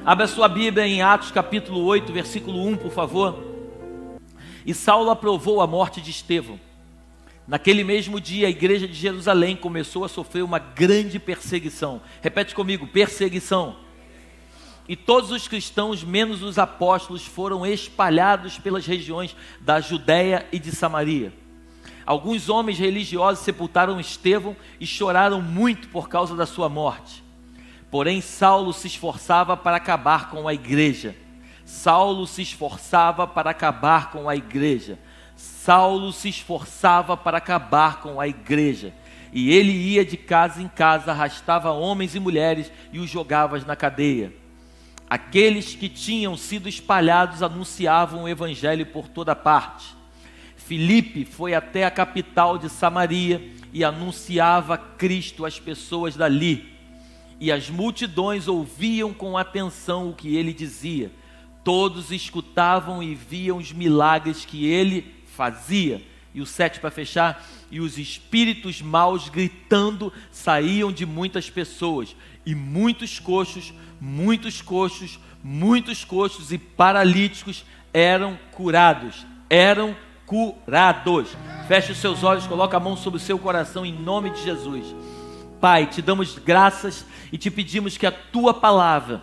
Abra sua Bíblia em Atos capítulo 8, versículo 1, por favor. E Saulo aprovou a morte de Estevão. Naquele mesmo dia, a igreja de Jerusalém começou a sofrer uma grande perseguição. Repete comigo, perseguição. E todos os cristãos, menos os apóstolos, foram espalhados pelas regiões da Judéia e de Samaria. Alguns homens religiosos sepultaram Estevão e choraram muito por causa da sua morte. Porém, Saulo se esforçava para acabar com a igreja. Saulo se esforçava para acabar com a igreja. Saulo se esforçava para acabar com a igreja. E ele ia de casa em casa, arrastava homens e mulheres e os jogava na cadeia. Aqueles que tinham sido espalhados anunciavam o evangelho por toda parte. Filipe foi até a capital de Samaria e anunciava Cristo às pessoas dali. E as multidões ouviam com atenção o que ele dizia. Todos escutavam e viam os milagres que ele fazia. E o 7 para fechar. E os espíritos maus gritando saíam de muitas pessoas. E muitos coxos e paralíticos eram curados. Feche os seus olhos, coloca a mão sobre o seu coração em nome de Jesus. Pai, te damos graças e te pedimos que a tua palavra,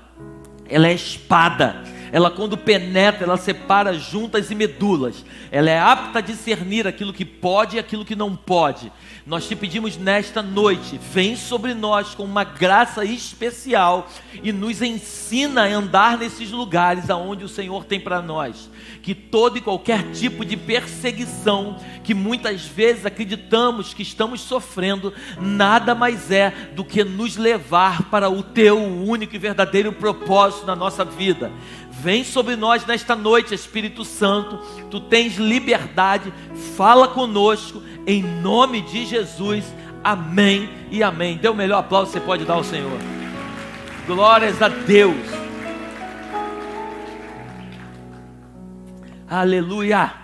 ela é espada. Ela quando penetra, ela separa juntas e medulas. Ela é apta a discernir aquilo que pode e aquilo que não pode. Nós te pedimos nesta noite, vem sobre nós com uma graça especial e nos ensina a andar nesses lugares aonde o Senhor tem para nós. Que todo e qualquer tipo de perseguição que muitas vezes acreditamos que estamos sofrendo, nada mais é do que nos levar para o teu único e verdadeiro propósito na nossa vida. Vem sobre nós nesta noite, Espírito Santo, tu tens liberdade, fala conosco, em nome de Jesus, amém e amém. Dê o melhor aplauso que você pode dar ao Senhor. Glórias a Deus. Aleluia.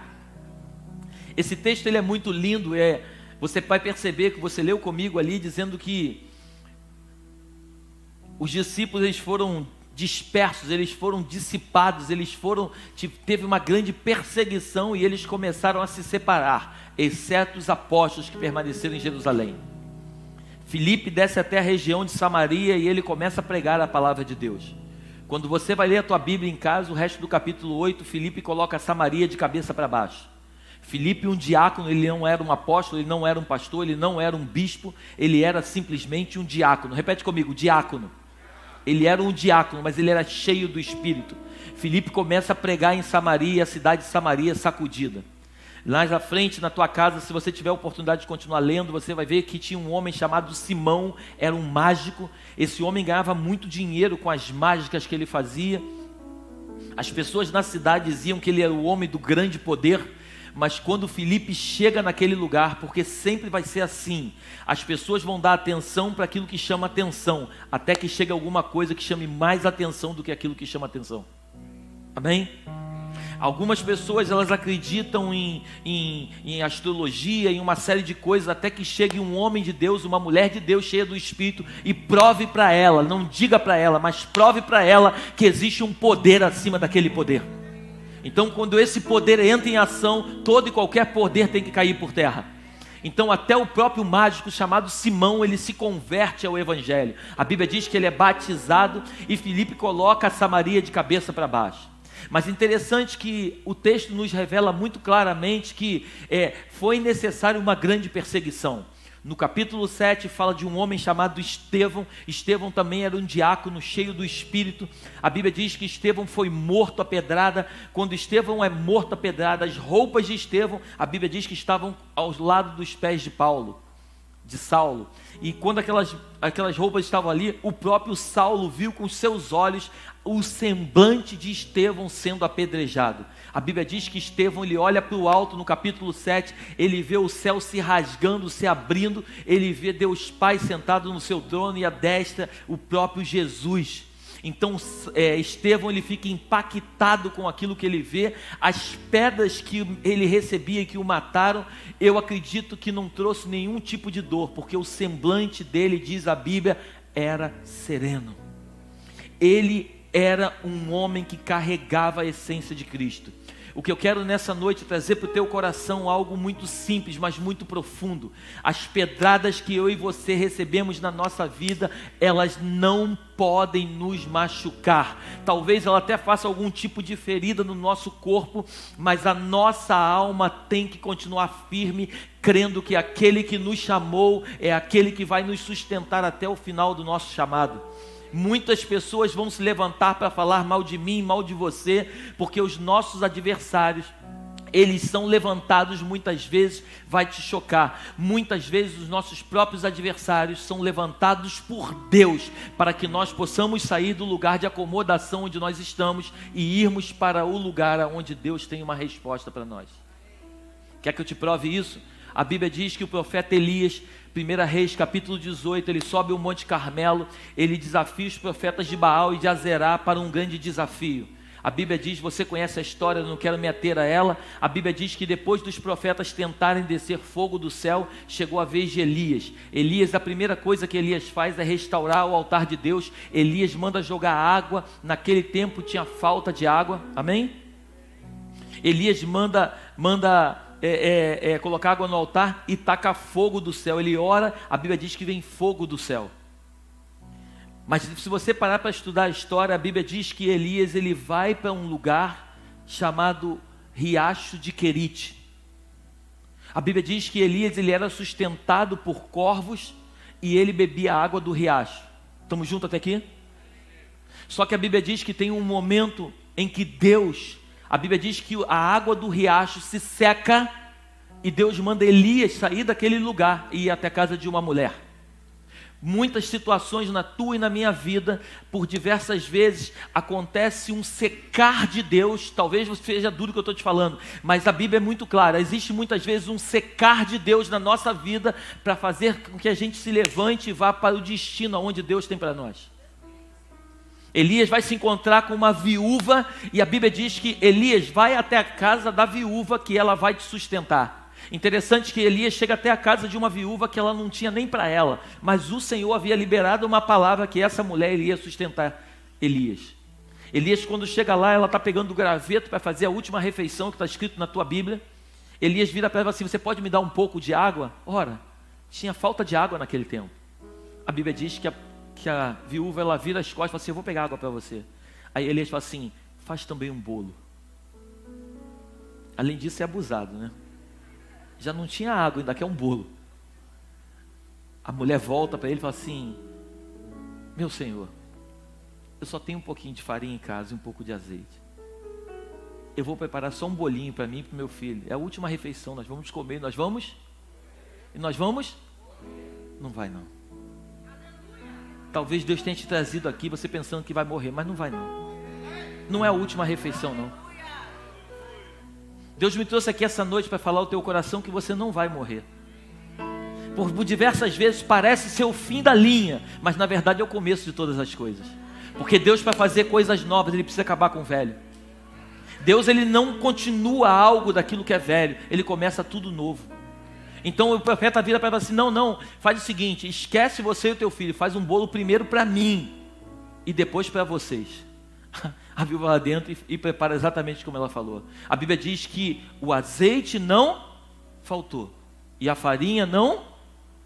Esse texto ele é muito lindo, você vai perceber que você leu comigo ali, dizendo que os discípulos eles foram dispersos, eles foram dissipados, teve uma grande perseguição e eles começaram a se separar, exceto os apóstolos que permaneceram em Jerusalém. Filipe desce até a região de Samaria e ele começa a pregar a palavra de Deus. Quando você vai ler a tua Bíblia em casa, o resto do capítulo 8, Filipe coloca Samaria de cabeça para baixo. Filipe, um diácono, ele não era um apóstolo, ele não era um pastor, ele não era um bispo, ele era simplesmente um diácono. Repete comigo, diácono. Ele era um diácono, mas ele era cheio do Espírito. Filipe começa a pregar em Samaria, a cidade de Samaria sacudida. Lá na frente, na tua casa, se você tiver a oportunidade de continuar lendo, você vai ver que tinha um homem chamado Simão, era um mágico. Esse homem ganhava muito dinheiro com as mágicas que ele fazia. As pessoas na cidade diziam que ele era o homem do grande poder. Mas quando Filipe chega naquele lugar, porque sempre vai ser assim, as pessoas vão dar atenção para aquilo que chama atenção, até que chegue alguma coisa que chame mais atenção do que aquilo que chama atenção. Amém? Algumas pessoas elas acreditam em astrologia, em uma série de coisas, até que chegue um homem de Deus, uma mulher de Deus cheia do Espírito e prove para ela, não diga para ela, mas prove para ela que existe um poder acima daquele poder. Então quando esse poder entra em ação, todo e qualquer poder tem que cair por terra. Então até o próprio mágico chamado Simão, ele se converte ao Evangelho. A Bíblia diz que ele é batizado e Filipe coloca a Samaria de cabeça para baixo. Mas interessante que o texto nos revela muito claramente que foi necessário uma grande perseguição. No capítulo 7 fala de um homem chamado Estevão. Estevão também era um diácono cheio do Espírito. A Bíblia diz que Estevão foi morto a pedrada. Quando Estevão é morto a pedrada, as roupas de Estevão, a Bíblia diz que estavam ao lado dos pés de Saulo. E quando aquelas roupas estavam ali, o próprio Saulo viu com seus olhos o semblante de Estevão sendo apedrejado. A Bíblia diz que Estevão, ele olha para o alto no capítulo 7, ele vê o céu se rasgando, se abrindo, ele vê Deus Pai sentado no seu trono e à destra o próprio Jesus. Então Estevão ele fica impactado com aquilo que ele vê, as pedras que ele recebia e que o mataram, eu acredito que não trouxe nenhum tipo de dor, porque o semblante dele, diz a Bíblia, era sereno. Ele era um homem que carregava a essência de Cristo. O que eu quero nessa noite trazer para o teu coração algo muito simples, mas muito profundo. As pedradas que eu e você recebemos na nossa vida, elas não podem nos machucar. Talvez ela até faça algum tipo de ferida no nosso corpo, mas a nossa alma tem que continuar firme, crendo que aquele que nos chamou é aquele que vai nos sustentar até o final do nosso chamado. Muitas pessoas vão se levantar para falar mal de mim, mal de você, porque os nossos adversários, eles são levantados muitas vezes, vai te chocar. Muitas vezes os nossos próprios adversários são levantados por Deus, para que nós possamos sair do lugar de acomodação onde nós estamos e irmos para o lugar onde Deus tem uma resposta para nós. Quer que eu te prove isso? A Bíblia diz que o profeta Elias, 1 Reis, capítulo 18, ele sobe o Monte Carmelo, ele desafia os profetas de Baal e de Azerá para um grande desafio. A Bíblia diz, você conhece a história, eu não quero me ater a ela. A Bíblia diz que depois dos profetas tentarem descer fogo do céu, chegou a vez de Elias. Elias, a primeira coisa que Elias faz é restaurar o altar de Deus. Elias manda jogar água, naquele tempo tinha falta de água, amém? Elias manda colocar água no altar e taca fogo do céu. Ele ora, a Bíblia diz que vem fogo do céu. Mas se você parar para estudar a história, a Bíblia diz que Elias, ele vai para um lugar chamado Riacho de Querite. A Bíblia diz que Elias, ele era sustentado por corvos e ele bebia a água do riacho. Estamos juntos até aqui? Só que a Bíblia diz que tem um momento em que a Bíblia diz que a água do riacho se seca e Deus manda Elias sair daquele lugar e ir até a casa de uma mulher. Muitas situações na tua e na minha vida, por diversas vezes, acontece um secar de Deus. Talvez você seja duro o que eu estou te falando, mas a Bíblia é muito clara. Existe muitas vezes um secar de Deus na nossa vida para fazer com que a gente se levante e vá para o destino aonde Deus tem para nós. Elias vai se encontrar com uma viúva e a Bíblia diz que Elias vai até a casa da viúva que ela vai te sustentar. Interessante que Elias chega até a casa de uma viúva que ela não tinha nem para ela, mas o Senhor havia liberado uma palavra que essa mulher iria sustentar Elias. Elias, quando chega lá, ela está pegando o graveto para fazer a última refeição que está escrito na tua Bíblia. Elias vira para ela assim, você pode me dar um pouco de água? Ora, tinha falta de água naquele tempo. A Bíblia diz que a viúva, ela vira as costas e fala assim, eu vou pegar água para você. Aí Elias fala assim, faz também um bolo. Além disso é abusado, né? Já não tinha água, ainda quer um bolo. A mulher volta para ele e fala assim, meu senhor, eu só tenho um pouquinho de farinha em casa e um pouco de azeite. Eu vou preparar só um bolinho para mim e para o meu filho. É a última refeição, nós vamos comer, nós vamos? E nós vamos? Não vai não. Talvez Deus tenha te trazido aqui, você pensando que vai morrer, mas não vai não. Não é a última refeição não. Deus me trouxe aqui essa noite para falar ao teu coração que você não vai morrer. Por diversas vezes parece ser o fim da linha, mas na verdade é o começo de todas as coisas. Porque Deus, para fazer coisas novas, Ele precisa acabar com o velho. Deus, Ele não continua algo daquilo que é velho, Ele começa tudo novo. Então o profeta vira para ela assim, não, faz o seguinte, esquece você e o teu filho, faz um bolo primeiro para mim e depois para vocês. A viúva lá dentro e prepara exatamente como ela falou. A Bíblia diz que o azeite não faltou e a farinha não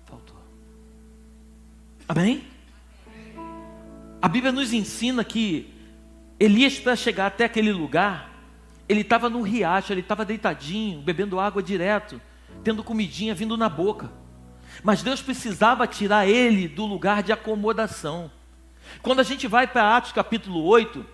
faltou. Amém? A Bíblia nos ensina que Elias, para chegar até aquele lugar, ele estava no riacho, ele estava deitadinho, bebendo água direto, tendo comidinha vindo na boca. Mas Deus precisava tirar ele do lugar de acomodação. Quando a gente vai para Atos capítulo 8,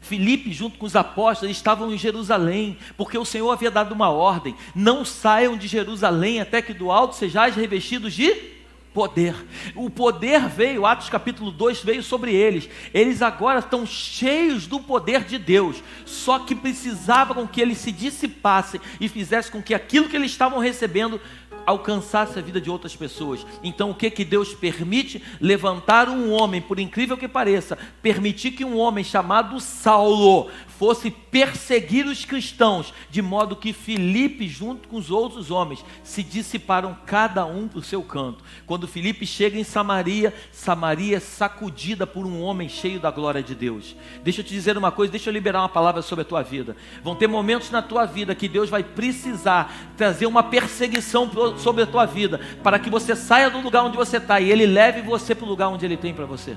Filipe, junto com os apóstolos, estavam em Jerusalém, porque o Senhor havia dado uma ordem, não saiam de Jerusalém até que do alto sejais revestidos de poder. O poder veio, Atos capítulo 2 veio sobre eles. Eles agora estão cheios do poder de Deus, só que precisavam que eles se dissipassem e fizessem com que aquilo que eles estavam recebendo alcançasse a vida de outras pessoas. Então o que Deus permite? Levantar um homem, por incrível que pareça, permitir que um homem chamado Saulo fosse perseguir os cristãos, de modo que Filipe, junto com os outros homens, se dissiparam cada um para o seu canto. Quando Filipe chega em Samaria, Samaria é sacudida por um homem cheio da glória de Deus. Deixa eu te dizer uma coisa, deixa eu liberar uma palavra sobre a tua vida. Vão ter momentos na tua vida que Deus vai precisar trazer uma perseguição sobre a tua vida, para que você saia do lugar onde você está e Ele leve você para o lugar onde Ele tem para você.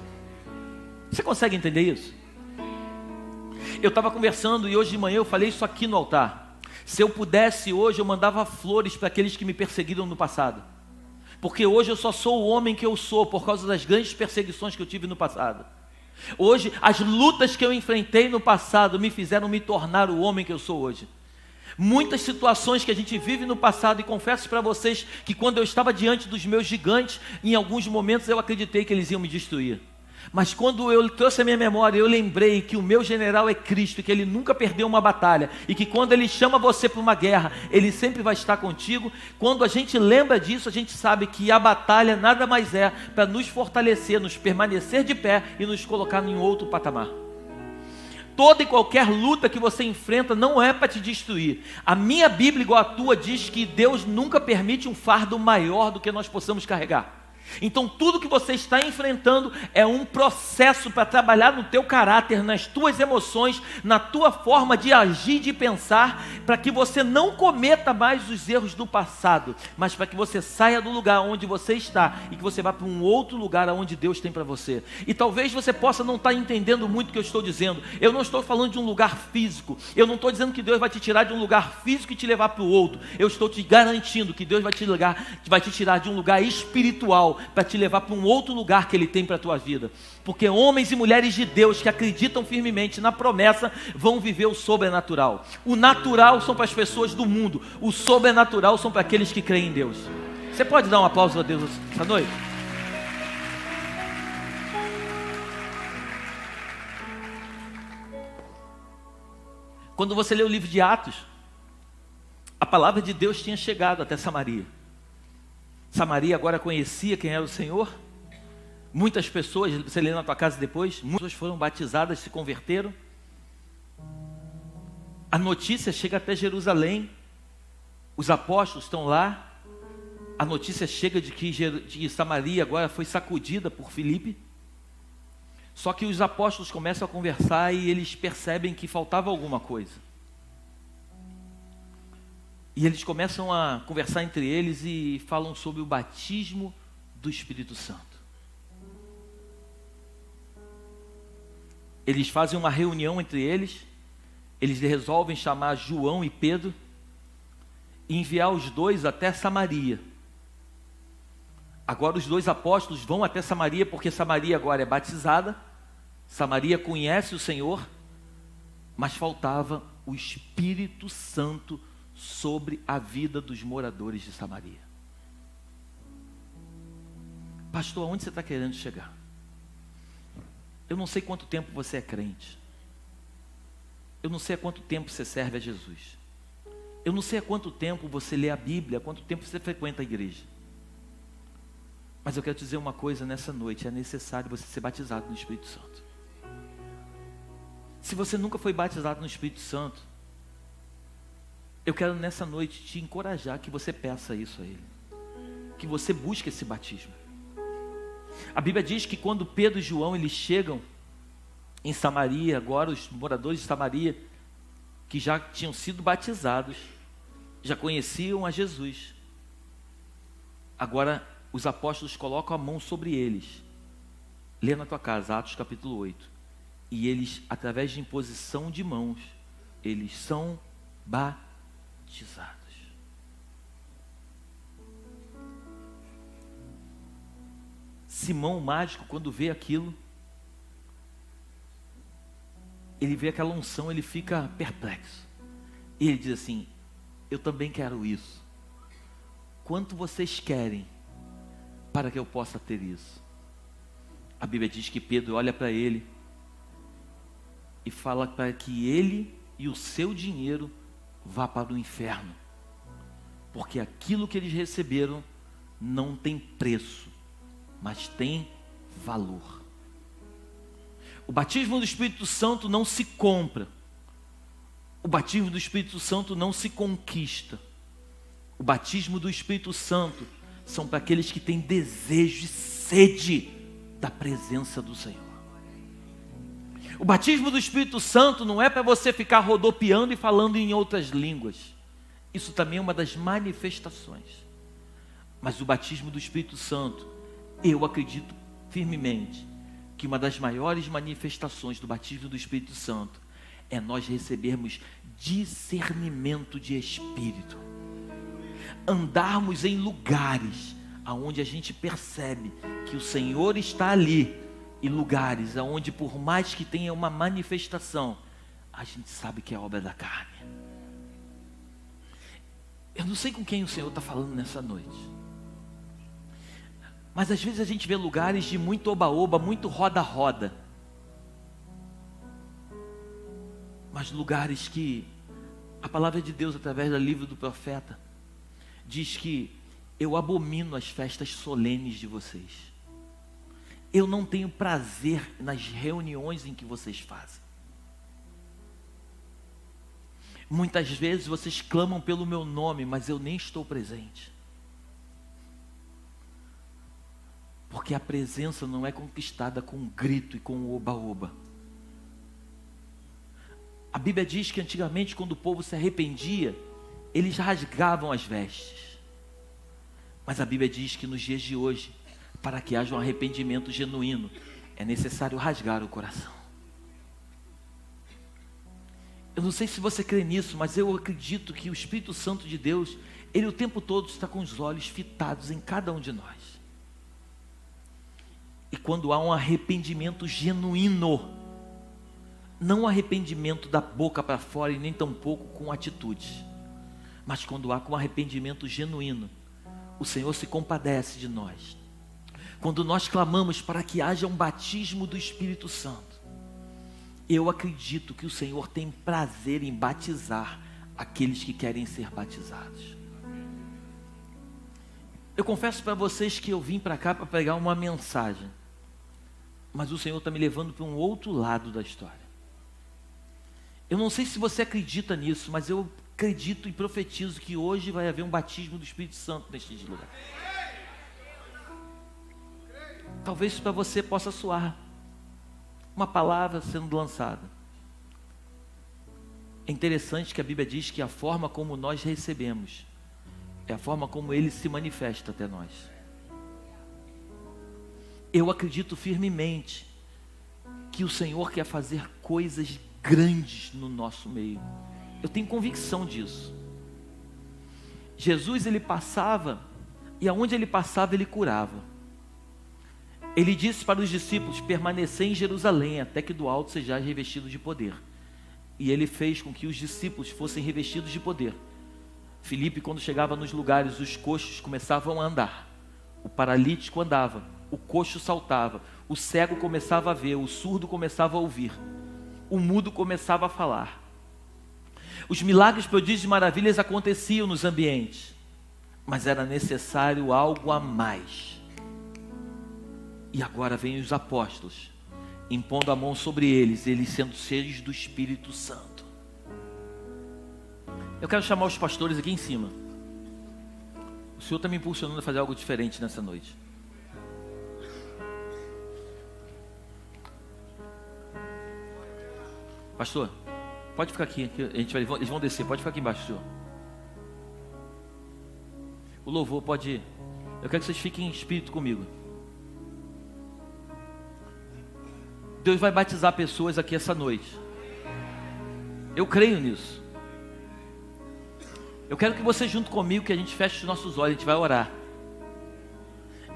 Você consegue entender isso? Eu estava conversando e hoje de manhã eu falei isso aqui no altar. Se eu pudesse hoje, eu mandava flores para aqueles que me perseguiram no passado. Porque hoje eu só sou o homem que eu sou por causa das grandes perseguições que eu tive no passado. Hoje, as lutas que eu enfrentei no passado me fizeram me tornar o homem que eu sou hoje. Muitas situações que a gente vive no passado, e confesso para vocês que quando eu estava diante dos meus gigantes, em alguns momentos eu acreditei que eles iam me destruir. Mas quando eu trouxe a minha memória, eu lembrei que o meu general é Cristo, que Ele nunca perdeu uma batalha, e que quando Ele chama você para uma guerra, Ele sempre vai estar contigo. Quando a gente lembra disso, a gente sabe que a batalha nada mais é para nos fortalecer, nos permanecer de pé e nos colocar em outro patamar. Toda e qualquer luta que você enfrenta não é para te destruir. A minha Bíblia, igual a tua, diz que Deus nunca permite um fardo maior do que nós possamos carregar. Então tudo que você está enfrentando é um processo para trabalhar no teu caráter, nas tuas emoções, na tua forma de agir, de pensar, para que você não cometa mais os erros do passado, mas para que você saia do lugar onde você está e que você vá para um outro lugar onde Deus tem para você. E talvez você possa não estar entendendo muito o que eu estou dizendo. Eu não estou falando de um lugar físico. Eu não estou dizendo que Deus vai te tirar de um lugar físico e te levar para o outro. Eu estou te garantindo que Deus vai te tirar de um lugar espiritual para te levar para um outro lugar que Ele tem para a tua vida. Porque homens e mulheres de Deus que acreditam firmemente na promessa vão viver o sobrenatural. O natural são para as pessoas do mundo, o sobrenatural são para aqueles que creem em Deus. Você pode dar um aplauso a Deus essa noite? Quando você lê o livro de Atos, a palavra de Deus tinha chegado até Samaria. Samaria agora conhecia quem era o Senhor. Muitas pessoas, você lê na tua casa depois, muitas pessoas foram batizadas, se converteram. A notícia chega até Jerusalém. Os apóstolos estão lá. A notícia chega de que Samaria agora foi sacudida por Filipe. Só que os apóstolos começam a conversar e eles percebem que faltava alguma coisa. E eles começam a conversar entre eles e falam sobre o batismo do Espírito Santo. Eles fazem uma reunião entre eles, eles resolvem chamar João e Pedro e enviar os dois até Samaria. Agora os dois apóstolos vão até Samaria, porque Samaria agora é batizada, Samaria conhece o Senhor, mas faltava o Espírito Santo sobre a vida dos moradores de Samaria. Pastor, aonde você está querendo chegar? Eu não sei quanto tempo você é crente. Eu não sei há quanto tempo você serve a Jesus. Eu não sei há quanto tempo você lê a Bíblia, há quanto tempo você frequenta a igreja. Mas eu quero te dizer uma coisa nessa noite: é necessário você ser batizado no Espírito Santo. Se você nunca foi batizado no Espírito Santo, eu quero nessa noite te encorajar que você peça isso a Ele, que você busque esse batismo. A Bíblia diz que quando Pedro e João eles chegam em Samaria, agora os moradores de Samaria, que já tinham sido batizados, já conheciam a Jesus, agora os apóstolos colocam a mão sobre eles. Lê na tua casa, Atos capítulo 8. E eles, através de imposição de mãos, eles são batizados. Simão o mágico, quando vê aquilo, ele vê aquela unção, ele fica perplexo. E ele diz assim: eu também quero isso. Quanto vocês querem para que eu possa ter isso? A Bíblia diz que Pedro olha para ele e fala para que ele e o seu dinheiro vá para o inferno, porque aquilo que eles receberam não tem preço, mas tem valor. O batismo do Espírito Santo não se compra. O batismo do Espírito Santo não se conquista. O batismo do Espírito Santo são para aqueles que têm desejo e sede da presença do Senhor. O batismo do Espírito Santo não é para você ficar rodopiando e falando em outras línguas. Isso também é uma das manifestações. Mas o batismo do Espírito Santo, eu acredito firmemente que uma das maiores manifestações do batismo do Espírito Santo é nós recebermos discernimento de espírito. Andarmos em lugares aonde a gente percebe que o Senhor está ali, e lugares aonde, por mais que tenha uma manifestação, a gente sabe que é obra da carne. Eu não sei com quem o Senhor está falando nessa noite, mas às vezes a gente vê lugares de muito oba-oba, muito roda-roda, mas lugares que a palavra de Deus, através do livro do profeta, diz que eu abomino as festas solenes de vocês. Eu não tenho prazer nas reuniões em que vocês fazem. Muitas vezes vocês clamam pelo meu nome, mas eu nem estou presente. Porque a presença não é conquistada com um grito e com um oba-oba. A Bíblia diz que antigamente, quando o povo se arrependia, eles rasgavam as vestes. Mas a Bíblia diz que nos dias de hoje, para que haja um arrependimento genuíno, é necessário rasgar o coração. Eu não sei se você crê nisso, mas eu acredito que o Espírito Santo de Deus, Ele o tempo todo está com os olhos fitados em cada um de nós. E quando há um arrependimento genuíno, não arrependimento da boca para fora e nem tampouco com atitudes, mas quando há com arrependimento genuíno, o Senhor se compadece de nós. Quando nós clamamos para que haja um batismo do Espírito Santo, eu acredito que o Senhor tem prazer em batizar aqueles que querem ser batizados. Eu confesso para vocês que eu vim para cá para pregar uma mensagem, mas o Senhor está me levando para um outro lado da história. Eu não sei se você acredita nisso, mas eu acredito e profetizo que hoje vai haver um batismo do Espírito Santo neste lugar. Talvez isso para você possa soar uma palavra sendo lançada. É interessante que a Bíblia diz que a forma como nós recebemos é a forma como Ele se manifesta até nós. Eu acredito firmemente que o Senhor quer fazer coisas grandes no nosso meio. Eu tenho convicção disso. Jesus, Ele passava, e aonde Ele passava, Ele curava. Ele disse para os discípulos: permanecer em Jerusalém, até que do alto sejais revestido de poder. E Ele fez com que os discípulos fossem revestidos de poder. Filipe, quando chegava nos lugares, os coxos começavam a andar, o paralítico andava, o coxo saltava, o cego começava a ver, o surdo começava a ouvir, o mudo começava a falar. Os milagres, prodígios e maravilhas aconteciam nos ambientes, mas era necessário algo a mais. E agora vêm os apóstolos, impondo a mão sobre eles, eles sendo cheios do Espírito Santo. Eu quero chamar os pastores aqui em cima. O Senhor está me impulsionando a fazer algo diferente nessa noite. Pastor, pode ficar aqui, eles vão descer, pode ficar aqui embaixo, senhor. O louvor pode ir. Eu quero que vocês fiquem em espírito comigo. Deus vai batizar pessoas aqui essa noite. Eu creio nisso. Eu quero que você junto comigo, que a gente feche os nossos olhos, a gente vai orar.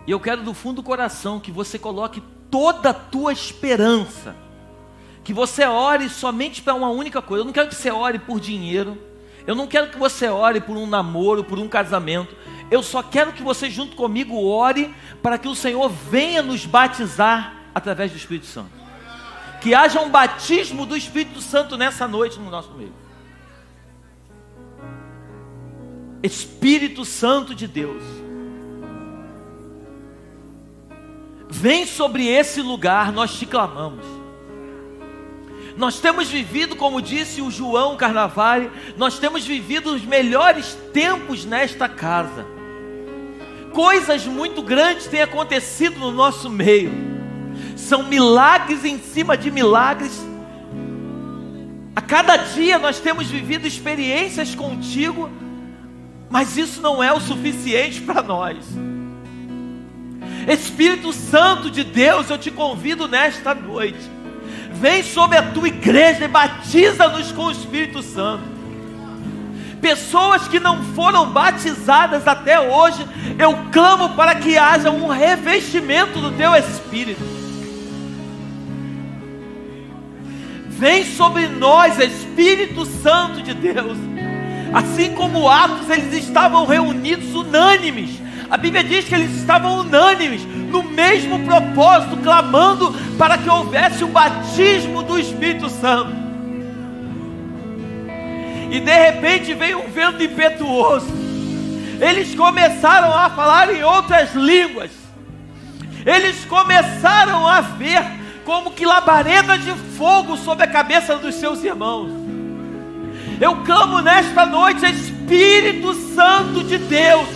E eu quero do fundo do coração que você coloque toda a tua esperança. Que você ore somente para uma única coisa. Eu não quero que você ore por dinheiro. Eu não quero que você ore por um namoro, por um casamento. Eu só quero que você junto comigo ore para que o Senhor venha nos batizar através do Espírito Santo. Que haja um batismo do Espírito Santo nessa noite no nosso meio. Espírito Santo de Deus, vem sobre esse lugar, nós te clamamos. Nós temos vivido, como disse o João Carnavale, nós temos vivido os melhores tempos nesta casa. Coisas muito grandes têm acontecido no nosso meio. São milagres em cima de milagres. A cada dia nós temos vivido experiências contigo, mas isso não é o suficiente para nós. Espírito Santo de Deus, eu te convido nesta noite. Vem sobre a tua igreja e batiza-nos com o Espírito Santo. Pessoas que não foram batizadas até hoje, eu clamo para que haja um revestimento do teu Espírito. Vem sobre nós, Espírito Santo de Deus. Assim como Atos, eles estavam reunidos unânimes. A Bíblia diz que eles estavam unânimes, no mesmo propósito, clamando para que houvesse o batismo do Espírito Santo. E de repente veio um vento impetuoso. Eles começaram a falar em outras línguas. Eles começaram a ver como que labareda de fogo sobre a cabeça dos seus irmãos. Eu clamo nesta noite, Espírito Santo de Deus,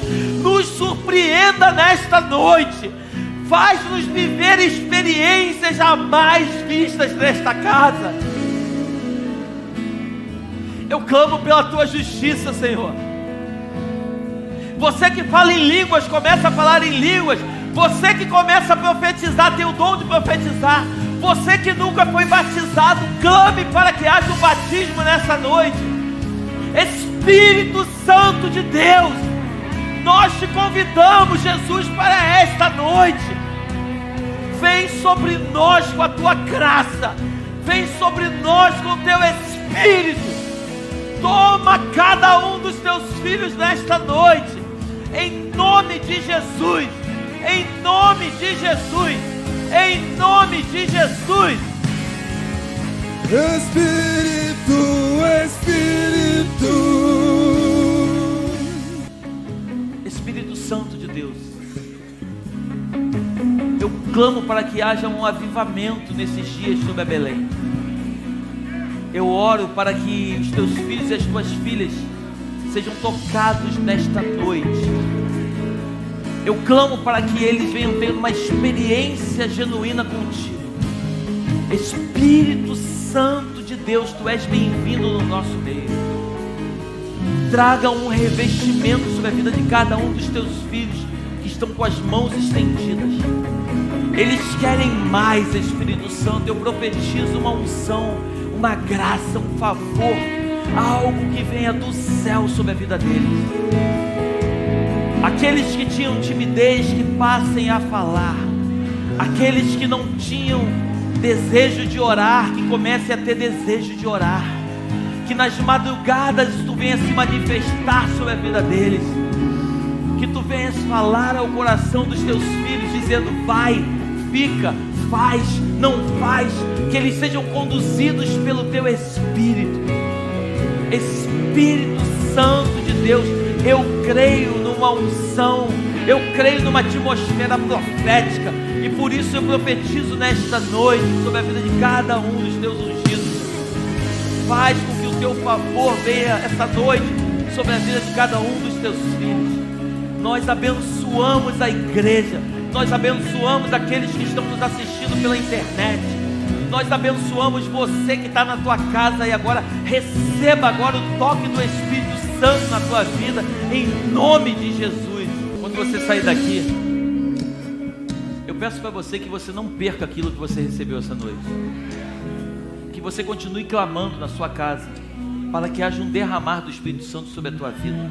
nos surpreenda nesta noite. Faz-nos viver experiências jamais vistas nesta casa. Eu clamo pela tua justiça, Senhor. Você que fala em línguas, começa a falar em línguas. Você que começa a profetizar, tem o dom de profetizar. Você que nunca foi batizado, clame para que haja um batismo nessa noite. Espírito Santo de Deus, nós te convidamos, Jesus, para esta noite. Vem sobre nós com a tua graça. Vem sobre nós com o teu Espírito. Toma cada um dos teus filhos nesta noite, em nome de Jesus, em nome de Jesus, em nome de Jesus. Espírito, Espírito, Espírito Santo de Deus, eu clamo para que haja um avivamento nesses dias sobre a Belém. Eu oro para que os teus filhos e as tuas filhas sejam tocados nesta noite. Eu clamo para que eles venham ter uma experiência genuína contigo. Espírito Santo de Deus, tu és bem-vindo no nosso meio. Traga um revestimento sobre a vida de cada um dos teus filhos que estão com as mãos estendidas. Eles querem mais, Espírito Santo. Eu profetizo uma unção, uma graça, um favor, algo que venha do céu sobre a vida deles. Aqueles que tinham timidez, que passem a falar. Aqueles que não tinham desejo de orar, que comecem a ter desejo de orar. Que nas madrugadas tu venhas se manifestar sobre a vida deles. Que tu venhas falar ao coração dos teus filhos, dizendo: vai, fica, faz, não faz. Que eles sejam conduzidos pelo teu Espírito. Espírito Santo de Deus, eu creio numa unção, eu creio numa atmosfera profética, e por isso eu profetizo nesta noite sobre a vida de cada um dos teus ungidos. Faz com que o teu favor venha essa noite sobre a vida de cada um dos teus filhos. Nós abençoamos a igreja, nós abençoamos aqueles que estão nos assistindo pela internet. Nós abençoamos você que está na tua casa e agora receba agora o toque do Espírito Santo na tua vida, em nome de Jesus. Quando você sair daqui, eu peço para você que você não perca aquilo que você recebeu essa noite. Que você continue clamando na sua casa para que haja um derramar do Espírito Santo sobre a tua vida.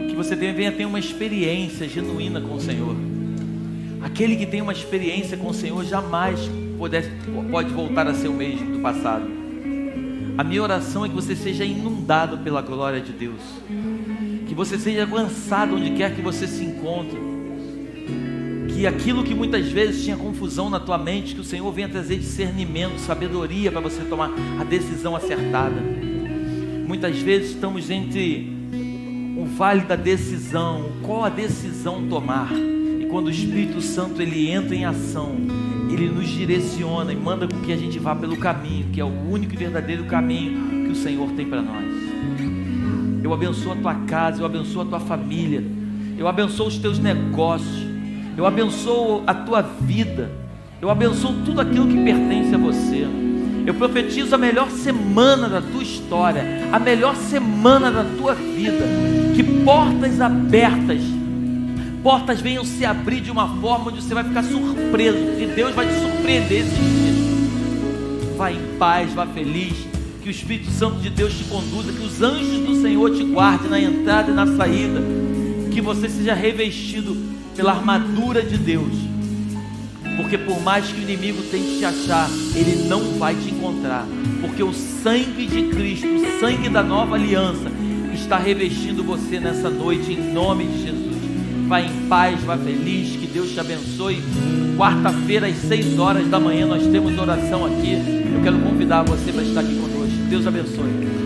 Que você venha ter uma experiência genuína com o Senhor. Aquele que tem uma experiência com o Senhor jamais pode voltar a ser o mesmo do passado. A minha oração é que você seja inundado pela glória de Deus, que você seja alcançado onde quer que você se encontre, que aquilo que muitas vezes tinha confusão na tua mente, que o Senhor venha trazer discernimento, sabedoria para você tomar a decisão acertada. Muitas vezes estamos entre o vale da decisão, qual a decisão tomar, e quando o Espírito Santo ele entra em ação, Ele nos direciona e manda com que a gente vá pelo caminho, que é o único e verdadeiro caminho que o Senhor tem para nós. Eu abençoo a tua casa, eu abençoo a tua família, eu abençoo os teus negócios, eu abençoo a tua vida, eu abençoo tudo aquilo que pertence a você. Eu profetizo a melhor semana da tua história, a melhor semana da tua vida, que portas abertas, portas venham se abrir de uma forma onde você vai ficar surpreso, que Deus vai te surpreender esse dia. Vá em paz, vá feliz, que o Espírito Santo de Deus te conduza, que os anjos do Senhor te guardem na entrada e na saída, que você seja revestido pela armadura de Deus, porque por mais que o inimigo tente te achar, ele não vai te encontrar, porque o sangue de Cristo, o sangue da nova aliança, está revestindo você nessa noite, em nome de Jesus. Vá em paz, vá feliz, que Deus te abençoe. Quarta-feira às 6 horas da manhã nós temos oração aqui. Eu quero convidar você para estar aqui conosco. Deus abençoe.